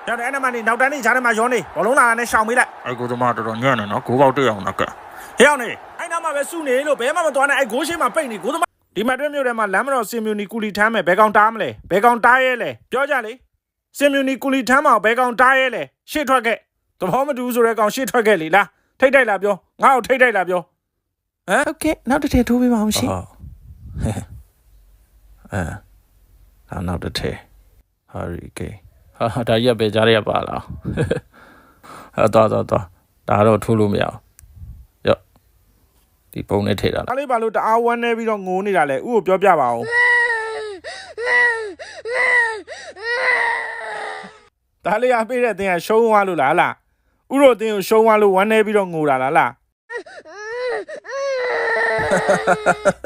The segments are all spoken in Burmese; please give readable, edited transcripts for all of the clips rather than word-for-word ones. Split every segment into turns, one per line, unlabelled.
叫你那么你脑袋里查的嘛用的，我弄哪来小米来？
哎，我他妈这年了，那国宝这样那个。
要你，哎那么别输你了，别嘛多呢，哎过去嘛背你，我他妈。ဒီမှာတွေ့မျိုးတွေမှာလမ်းမတော်စင်မြူနီကူလီထမ်းမယ်ဘဲကောင်တားမလဲဘဲကောင်တားရဲလဲပြောကြလေစင်မြူနီကူလီထမ်းမှာဘဲကောင်တားရဲလဲရှေ့ထွက်ခဲ့သဘောမတူဆိုတဲ့ကောင်ရှေ့ထွက်ခဲ့လေလားထိတ်တိုက်လာပြောငါ့ကိုထိတ်တိုက်လာပြောဟမ်โอเคနောက်တစ်ထည့်ထိုးပေးပါအောင်ရှင်နောက်တစ်ထည့်ဟာရီကေဟာဒါရက်ပဲကြားရပါလားတော့ဒါတော့ထိုးလို့မရအောင်ဒီပုံနဲ့ထိတာဒါလေးပါလို့တအားဝမ်းနေပြီးတော့ငိုနေတာလေဥကိုပြောပြပါအောင်ဒါလေးအပေးတဲ့အတင်းကရှုံးသွားလို့လားဥတို့အတင်းကိုရှုံးသွားလို့ဝမ်းနေပြီးတော့ငိုတာလား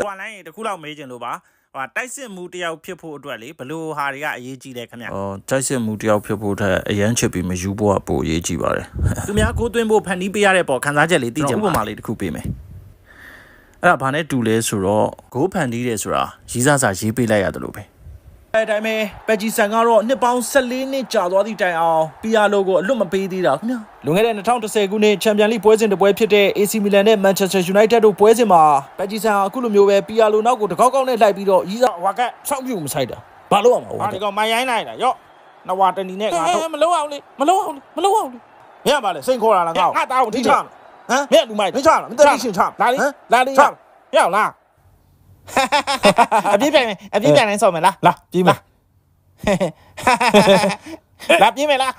ဟိုလိုင်းတခုလောက်မေးချင်လို့ပါဟိုတိုက်စစ်မှုတယောက်ဖြစ်ဖို့အတွက်လေဘလို့ဟာတွေကအရေးကြီးတယ်ခင်ဗျတိုက်စစ်မှုတယောက်ဖြစ်ဖို့အတွက်အရန်ချစ်ပြီးမယူဖို့ကပိုအရေးကြီးပါတယ်သူများကိုသွင်းဖို့ဖန်တီးပေးရတဲ့ပေါ်ခန်းစားချက်လေးသိချင်ပါဥပမာလေးတစ်ခုပေးမယ်အဲ့ဒါဘာနဲ့တူလဲဆိုတော့ဂိုးဖန်တီးတယ်ဆိုတာရီးစားစာရေးပေးလိုက်ရတယ်လို့ပဲအဲ့တိုင်းပဲပက်ဂျီဆန်ကတော့နှစ်ပေါင်း14နှစ်ကြာသွားသည့်တိုင်အောင်ပီယာလိုကိုအလွတ်မပေးသေးတာခင်ဗျာလွန်ခဲ့တဲ့2010ခုနှစ်ချန်ပီယံလိပွဲစဉ်တစ်ပွဲဖြစ်တဲ့ AC Milan နဲ့ Manchester United တို့ပွဲစဉ်မှာပက်ဂျီဆန်အခုလိုမျိုးပဲပီယာလိုနောက်ကိုတကောက်ကောက်နဲ့လိုက်ပြီးတော့ရီးစားဝါကတ်ဆောက်ပြူမဆိုင်တာဘာလို့အောင်မဟုတ်ဒီကောင်မိုင်းရိုင်းလိုက်တာရော့နဝါတနီနဲ့ငါတော့မလုံးအောင်လေမလုံးအောင်လေမရပါလေစိတ်ခေါ်လာလားငါ့တာကိုထိချဟမ်မင်းလူမိုက်ထိချမင်းတတိရှင်ချလာလေချရောက်လားအပြည့်ပြန်တိုင်းဆော်မယ်လားလာပြေးမယ်လာပြေးမယ်လား